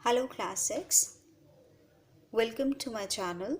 Hello class 6, welcome to my channel,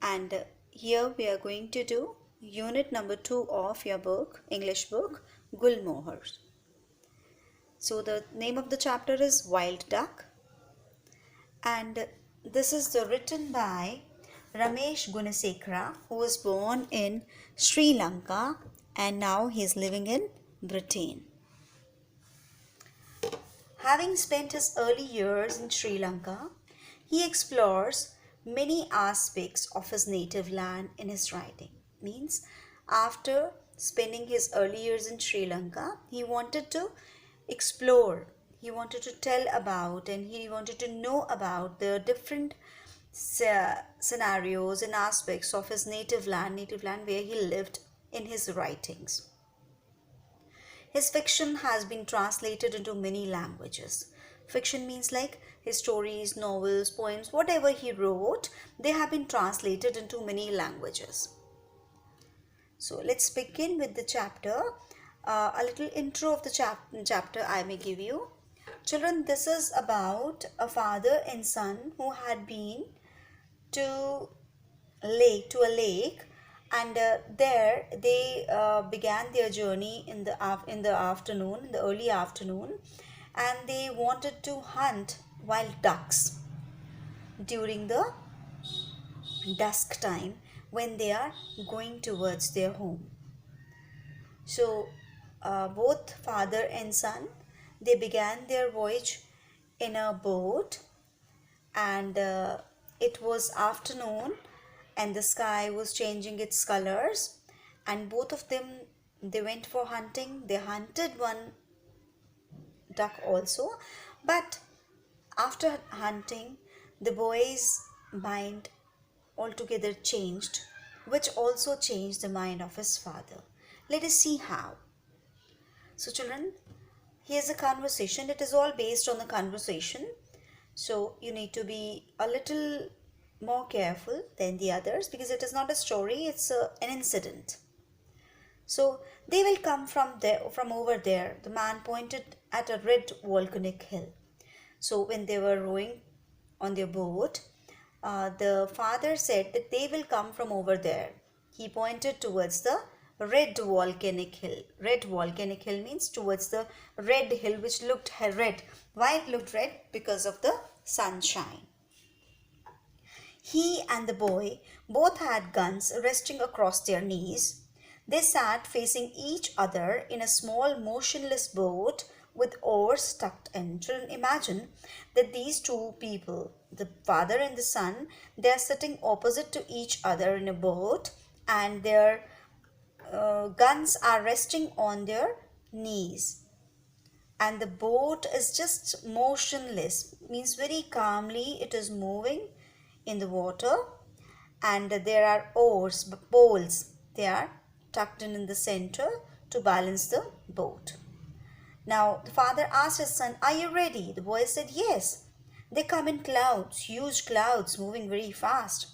and here we are going to do unit number 2 of your book, English book, GULMOHAR. So the name of the chapter is Wild Duck, and this is written by Ramesh Gunasekara, who was born in Sri Lanka and now he is living in Britain. Having spent his early years in Sri Lanka, he explores many aspects of his native land in his writing. Means, after spending his early years in Sri Lanka, he wanted to explore, he wanted to tell about, and he wanted to know about the different scenarios and aspects of his native land where he lived in his writings. His fiction has been translated into many languages. Fiction means like his stories, novels, poems, whatever he wrote, they have been translated into many languages. So let's begin with the chapter. A little intro of the chapter I may give you. Children, this is about a father and son who had been to a lake, and there they began their journey in the early afternoon, and they wanted to hunt wild ducks during the dusk time when they are going towards their home. So both father and son, they began their voyage in a boat, and it was afternoon and the sky was changing its colors, and both of them, they went for hunting. They hunted one duck also, but after hunting, the boy's mind altogether changed, which also changed the mind of his father. Let us see how. So children, here's a conversation. It is all based on the conversation, so you need to be a little more careful than the others, because it is not a story, it's an incident. So they will come from over there. The man pointed at a red volcanic hill. So when they were rowing on their boat, the father said that they will come from over there. He pointed towards the red volcanic hill. Red volcanic hill means towards the red hill which looked red. Why it looked red? Because of the sunshine. He and the boy both had guns resting across their knees. They sat facing each other in a small motionless boat with oars tucked in. Children, imagine that these two people, the father and the son, they are sitting opposite to each other in a boat, and their guns are resting on their knees. And the boat is just motionless, means very calmly it is moving in the water, and there are oars, poles, they are tucked in the center to balance the boat. Now the father asked his son, "Are you ready?" The boy said, "Yes." They come in clouds, huge clouds moving very fast.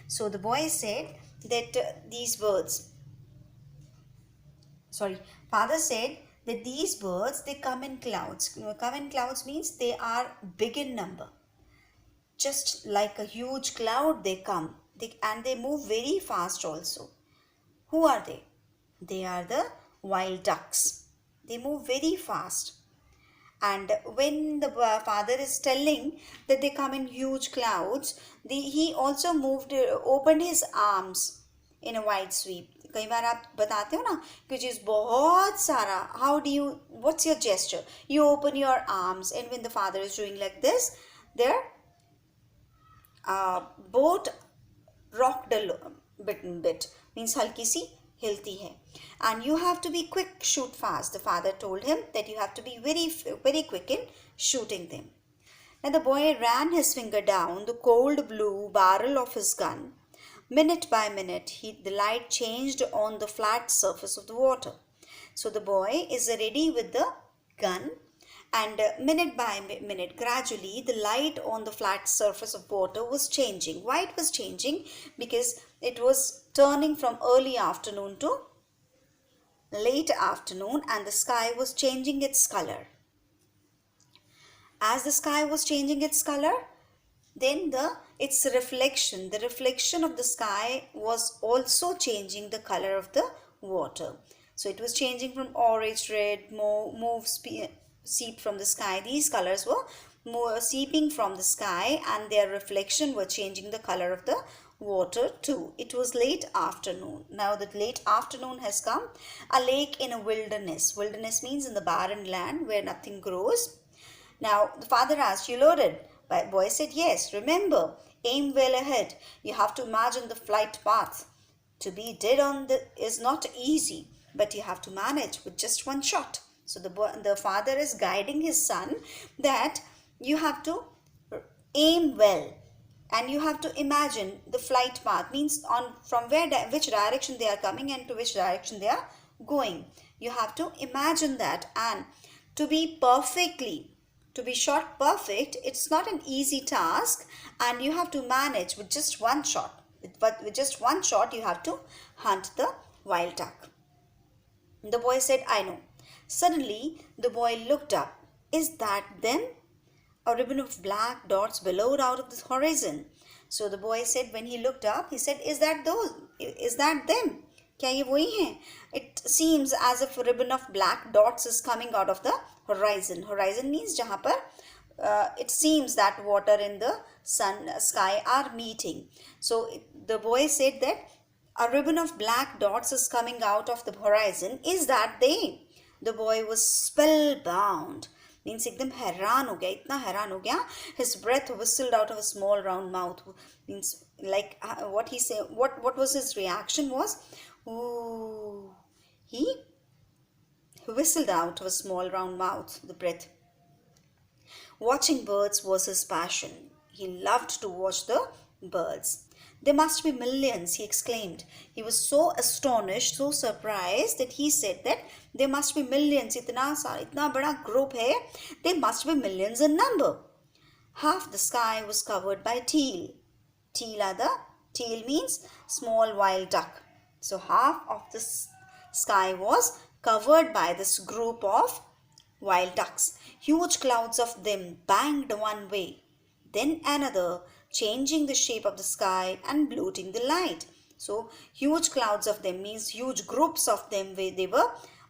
So the boy said that father said that these birds, they come in clouds. Come in clouds means they are big in number. Just like a huge cloud they come, and they move very fast also. Who are they? They are the wild ducks. They move very fast. And when the father is telling that they come in huge clouds, he also opened his arms in a wide sweep. कई बार आप बताते हो ना कि चीज़ बहुत सारा, what's your gesture? You open your arms, and when the father is doing like this, their boat rocked a bit, means halki si hilti hai, and you have to be quick, shoot fast. The father told him that you have to be very quick in shooting them. Now the boy ran his finger down the cold blue barrel of his gun. Minute by minute, the light changed on the flat surface of the water. So the boy is ready with the gun, and minute by minute, gradually, the light on the flat surface of water was changing. Why it was changing? Because it was turning from early afternoon to late afternoon, and the sky was changing its color. As the sky was changing its color, then its reflection, the reflection of the sky was also changing the color of the water. So it was changing from orange, red, seep from the sky. These colors were more seeping from the sky, and their reflection were changing the color of the water too. It was late afternoon. Now that late afternoon has come. A lake in a wilderness. Wilderness means in the barren land where nothing grows. Now the father asked, "You loaded?" The boy said, "Yes." "Remember, aim well ahead. You have to imagine the flight path. To be dead on the is not easy, but you have to manage with just one shot." So the father is guiding his son that you have to aim well, and you have to imagine the flight path, means on from which direction they are coming and to which direction they are going. You have to imagine that, and to be shot perfect, it's not an easy task, and you have to manage with just one shot. But with just one shot, you have to hunt the wild duck. The boy said, "I know." Suddenly, the boy looked up. "Is that them?" A ribbon of black dots billowed out of the horizon. So the boy said, when he looked up, he said, "Is that those? Is that them? क्या ये वही हैं?" It seems as if a ribbon of black dots is coming out of the horizon. Horizon means जहाँ पर it seems that water and the sky are meeting. So the boy said that a ribbon of black dots is coming out of the horizon. Is that they? The boy was spellbound. Means एकदम हैरान हो गया, इतना हैरान हो गया. His breath whistled out of a small round mouth. Means like what he said. What was his reaction was, ooh. He whistled out of a small round mouth, the breath. Watching birds was his passion. He loved to watch the birds. "There must be millions," he exclaimed. He was so astonished, so surprised, that he said that there must be millions. Itna bada group hai. There must be millions in number. Half the sky was covered by teal. Teal means small wild duck. So half of the sky was covered by this group of wild ducks. Huge clouds of them banged one way, then another, changing the shape of the sky and bloating the light. So huge clouds of them means huge groups of them, where they were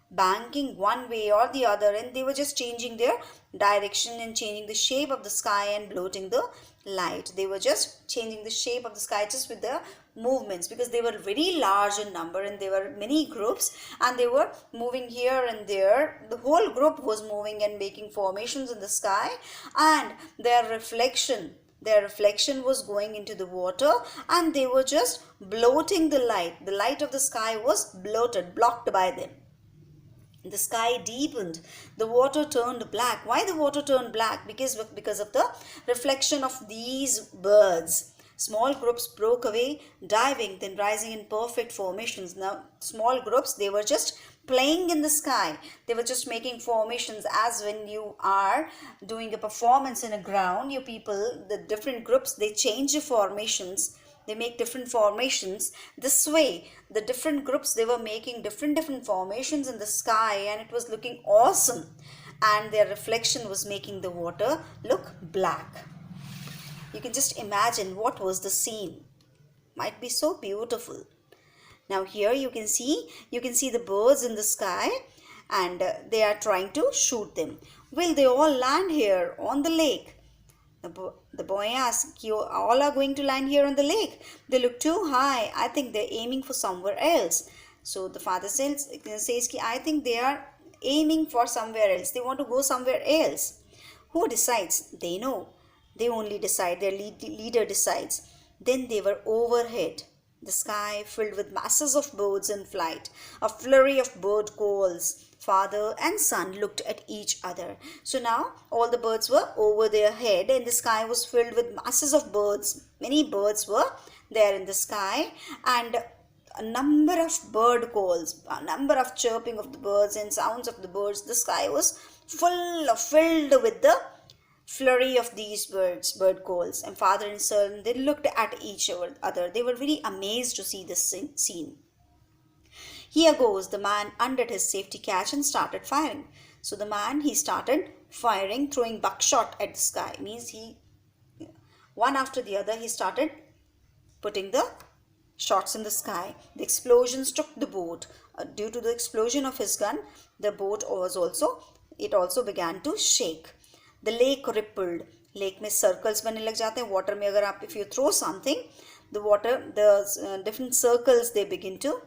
banking one way or the other, and they were just changing their direction and changing the shape of the sky and bloating the light. They were just changing the shape of the sky just with their movements, because they were very large in number and there were many groups, and they were moving here and there. The whole group was moving and making formations in the sky, and their reflection was going into the water, and they were just bloating the light. The light of the sky was blocked by them. The sky deepened. The water turned black. Why the water turned black? Because of the reflection of these birds. Small groups broke away, diving, then rising in perfect formations. Now, small groups, they were just playing in the sky. They were just making formations, as when you are doing a performance in a ground, your people, the different groups, they change the formations. They make different formations. This way, the different groups, they were making different formations in the sky, and it was looking awesome. And their reflection was making the water look black. You can just imagine what was the scene. Might be so beautiful. Now here you can see the birds in the sky, and they are trying to shoot them. Will they all land here on the lake? The boy asked, "You all are going to land here on the lake? They look too high. I think they're aiming for somewhere else." So the father says, "I think they are aiming for somewhere else. They want to go somewhere else." Who decides? They know. They only decide. Their leader decides. Then they were overhead. The sky filled with masses of birds in flight, a flurry of bird calls. Father and son looked at each other. So now all the birds were over their head, and the sky was filled with masses of birds. Many birds were there in the sky, and a number of bird calls, a number of chirping of the birds and sounds of the birds. The sky was filled with the flurry of these bird calls. And father and son, they looked at each other. They were very amazed to see this scene. "Here goes," the man undid his safety catch and started firing. So the man, he started firing, throwing buckshot at the sky. Means he, one after the other, he started putting the shots in the sky. The explosions took the boat. Due to the explosion of his gun, the boat was also, it also began to shake. The lake rippled. Lake में circles बनने लग जाते हैं. Water में अगर आप, if you throw something, the water, the different circles, they begin to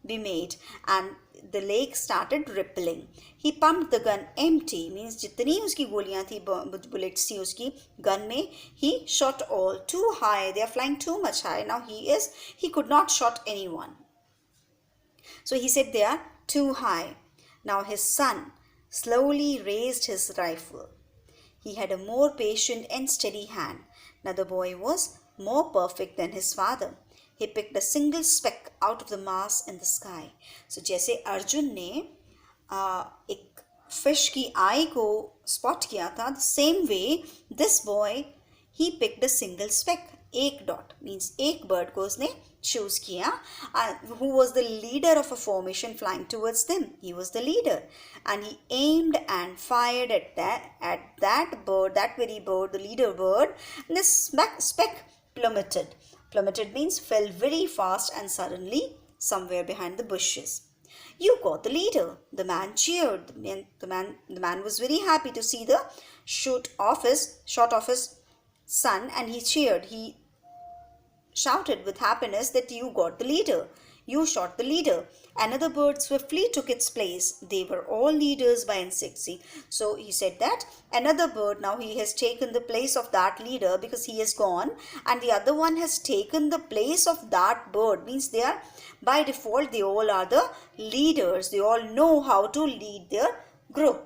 be made, and the lake started rippling. He pumped the gun empty, means जितनी उसकी गोलियां थी, bullets थी उसकी gun में, he shot all too high. They are flying too much high. Now he could not shot anyone. So he said they are too high. Now his son slowly raised his rifle. He had a more patient and steady hand. Now the boy was more perfect than his father. He picked a single speck out of the mass in the sky. So जैसे अर्जुन ने एक fish की eye को spot किया था, the same way this boy, he picked a single speck. एक dot means एक bird को उसने choose किया. Who was the leader of a formation flying towards them? He was the leader, and he aimed and fired at that bird, that very bird, the leader bird. And this speck plummeted. Plummeted means fell very fast and suddenly somewhere behind the bushes. You got the leader. The man cheered. The man was very happy to see the shot of his son, and he cheered. He shouted with happiness that you got the leader. You shot the leader. Another bird swiftly took its place. They were all leaders by instinct. So he said that another bird, now he has taken the place of that leader because he is gone, and the other one has taken the place of that bird. Means they are, by default, they all are the leaders. They all know how to lead their group,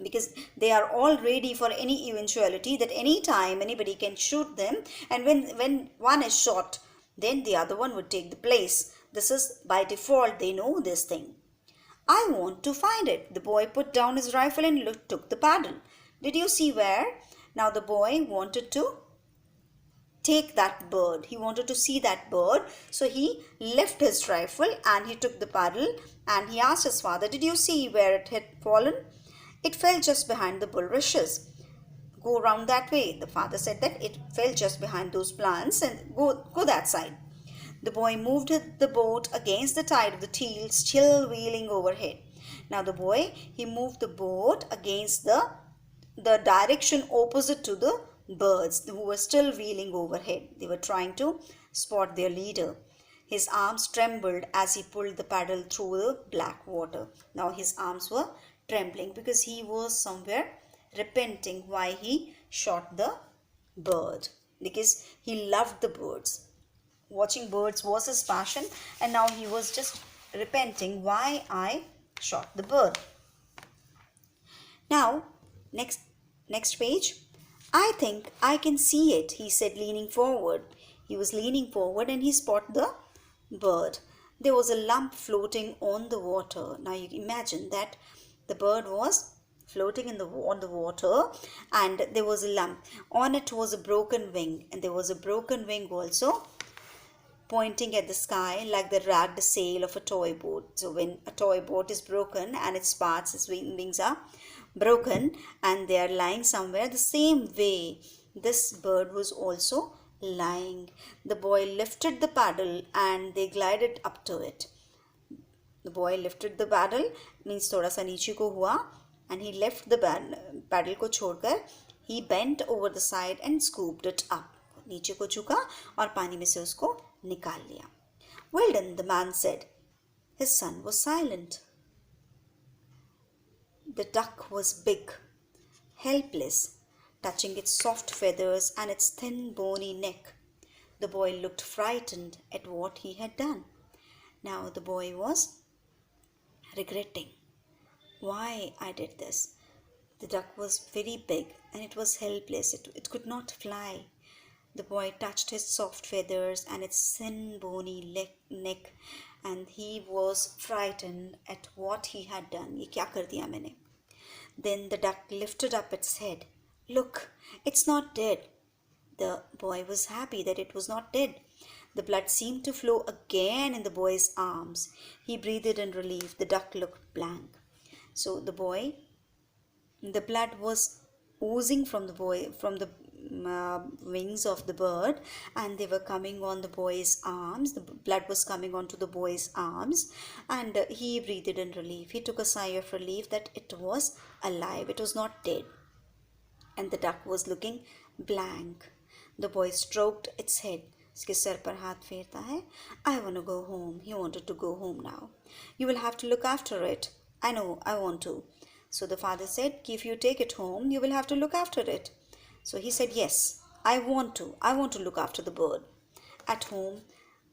because they are all ready for any eventuality, that any time anybody can shoot them, and when one is shot, then the other one would take the place. This is by default, they know this thing. I want to find it. The boy put down his rifle and took the paddle. Did you see where? Now the boy wanted to take that bird. He wanted to see that bird. So he left his rifle and he took the paddle, and he asked his father, did you see where it had fallen? It fell just behind the bulrushes. Go round that way. The father said that it fell just behind those plants, and go that side. The boy moved the boat against the tide of the Teal, still wheeling overhead. Now the boy, he moved the boat against the direction opposite to the birds who were still wheeling overhead. They were trying to spot their leader. His arms trembled as he pulled the paddle through the black water. Now his arms were trembling because he was somewhere repenting why he shot the bird, because he loved the birds. Watching birds was his passion, and now he was just repenting why I shot the bird. Now, next page. I think I can see it, he said, leaning forward. He was leaning forward and he spotted the bird. There was a lump floating on the water. Now you imagine that the bird was floating on the water, and there was a lump. On it was a broken wing, and there was a broken wing also pointing at the sky like the ragged sail of a toy boat. So when a toy boat is broken and its parts, its wings are broken and they are lying somewhere, the same way this bird was also lying. The boy lifted the paddle and they glided up to it. The boy lifted the paddle, means थोड़ा सा नीचे को हुआ, and he left the paddle को छोड़कर, he bent over the side and scooped it up. नीचे को झुका और पानी में से उसको निकाल लिया. Well done, the man said. His son was silent. The duck was big, helpless, touching its soft feathers and its thin bony neck. The boy looked frightened at what he had done. Now the boy was regretting why I did this. The duck was very big and it was helpless. It could not fly. The boy touched his soft feathers and its thin bony neck, and he was frightened at what he had done. Ye kya kar diya maine? Then the duck lifted up its head. Look, it's not dead. The boy was happy that it was not dead. The blood seemed to flow again in the boy's arms. He breathed in relief. The duck looked blank. So the blood was oozing from the wings of the bird, and they were coming on the boy's arms. The blood was coming onto the boy's arms, and he breathed in relief. He took a sigh of relief that it was alive, it was not dead, and the duck was looking blank. The boy stroked its head. उसके sir पर हाथ फेरता है. I want to go home. He wanted to go home now. You will have to look after it. I know, I want to. So the father said, if you take it home, you will have to look after it. So he said, yes, I want to. I want to look after the bird. At home,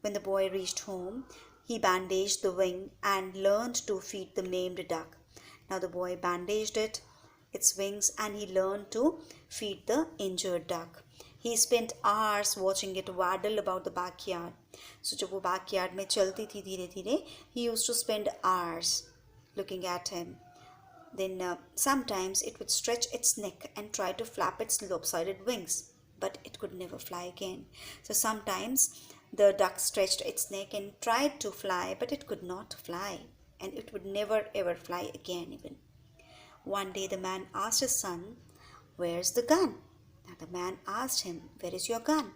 when the boy reached home, he bandaged the wing and learned to feed the maimed duck. Now the boy bandaged its wings, and he learned to feed the injured duck. He spent hours watching it waddle about the backyard. So जब वो backyard में चलती थी धीरे धीरे, he used to spend hours looking at him. Then sometimes it would stretch its neck and try to flap its lopsided wings, but it could never fly again. So sometimes the duck stretched its neck and tried to fly, but it could not fly, and it would never ever fly again even. One day the man asked his son, "Where's the gun?" Now the man asked him, "Where is your gun?"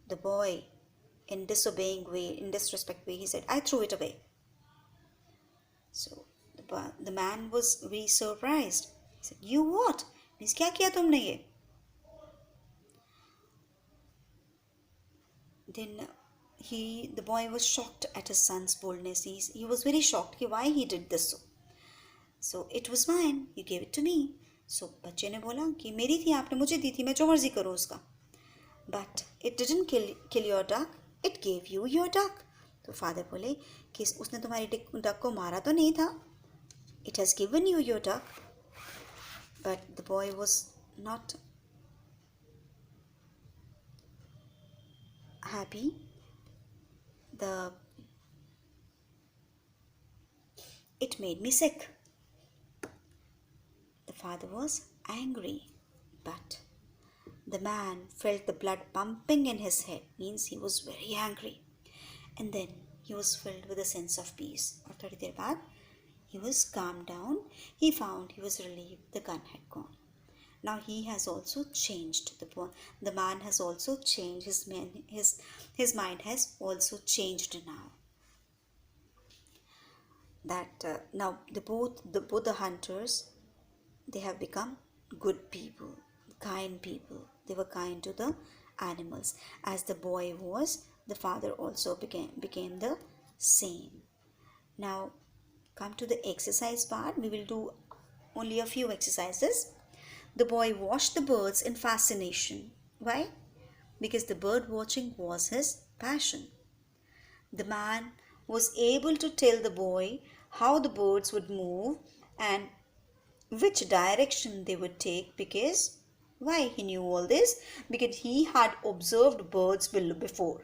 The boy, in disobeying way, in disrespect way, he said, "I threw it away." So the man was very surprised. He said, "You what? Means क्या किया तुमने ये?" Then the boy was shocked at his son's boldness. He was very shocked why he did this. So it was mine. You gave it to me. So बच्चे ने बोला कि मेरी थी, आपने मुझे दी थी, मैं जो मर्जी करूँ उसका. But it didn't kill your duck. It gave you your duck. तो फादर बोले कि उसने तुम्हारी डक को मारा तो नहीं था. It has given you your duck. But the boy was not happy. It made me sick. The father was angry, but the man felt the blood pumping in his head, means he was very angry. And then he was filled with a sense of peace. और थोड़ी देर बाद he was calmed down. He found he was relieved the gun had gone. Now he has also changed. The man has also changed. His mind has also changed now. That now both the hunters, they have become good people, kind people. They were kind to the animals. As the boy was, the father also became the same. Now come to the exercise part. We will do only a few exercises. The boy watched the birds in fascination. Why? Because the bird watching was his passion. The man was able to tell the boy how the birds would move and which direction they would take, because why he knew all this? Because he had observed birds before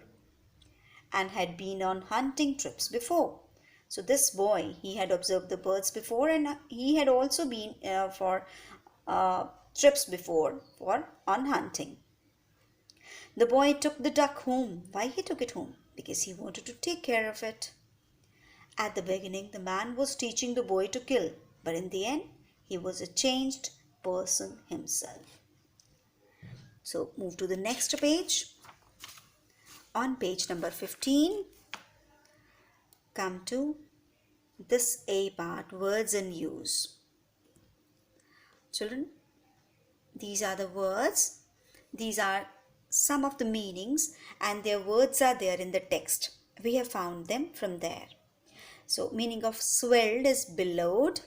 and had been on hunting trips before. So this boy, he had observed the birds before, and he had also been for trips before on hunting. The boy took the duck home. Why he took it home? Because he wanted to take care of it. At the beginning, the man was teaching the boy to kill, but in the end, he was a changed person himself. So move to the next page. On page number 15, come to this A part, words in use. Children, these are the words. These are some of the meanings, and their words are there in the text. We have found them from there. So meaning of swelled is billowed.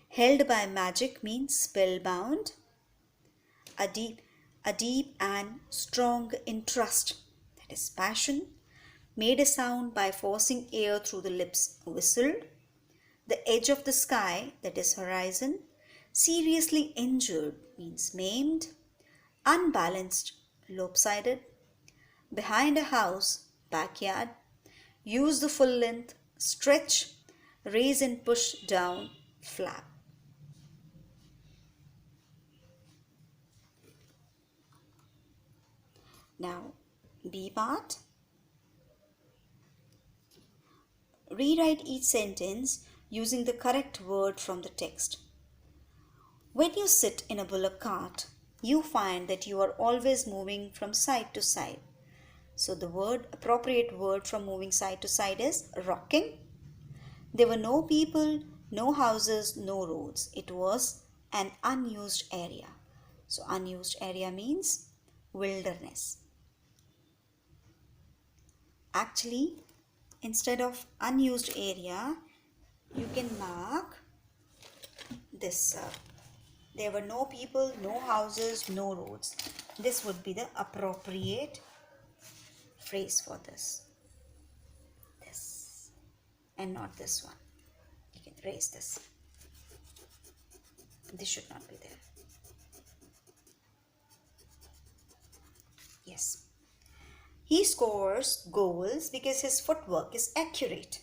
Held by magic means spellbound. A deep and strong in trust, that is passion. Made a sound by forcing air through the lips, whistled. The edge of the sky, that is horizon. Seriously injured means maimed. Unbalanced, lopsided. Behind a house, backyard. Use the full length, stretch. Raise and push down, flap. Now, B part. Rewrite each sentence using the correct word from the text. When you sit in a bullock cart, you find that you are always moving from side to side. So the appropriate word from moving side to side is rocking. There were no people, no houses, no roads. It was an unused area. So unused area means wilderness. Actually, instead of unused area, you can mark this. There were no people, no houses, no roads. This would be the appropriate phrase for this. This and not this one. You can erase this. This should not be there. Yes. He scores goals because his footwork is accurate.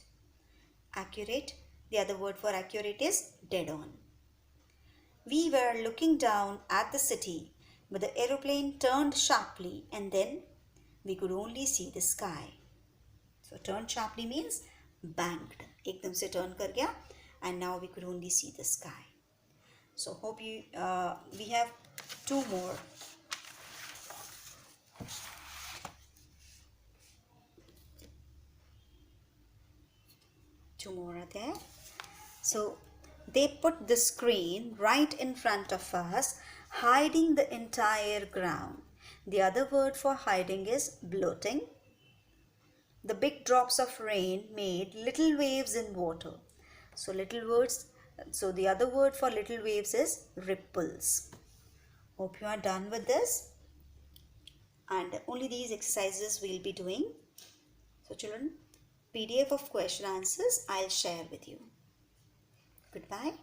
Accurate. The other word for accurate is dead on. We were looking down at the city, but the aeroplane turned sharply and then we could only see the sky. So turned sharply means banked. एकदम से turn कर गया and now we could only see the sky. So hope we have two more. Two more are there. So they put the screen right in front of us, hiding the entire ground. The other word for hiding is bloating. The big drops of rain made little waves in water. So the other word for little waves is ripples. Hope you are done with this. And only these exercises we'll be doing. So children, PDF of question answers I'll share with you. Goodbye.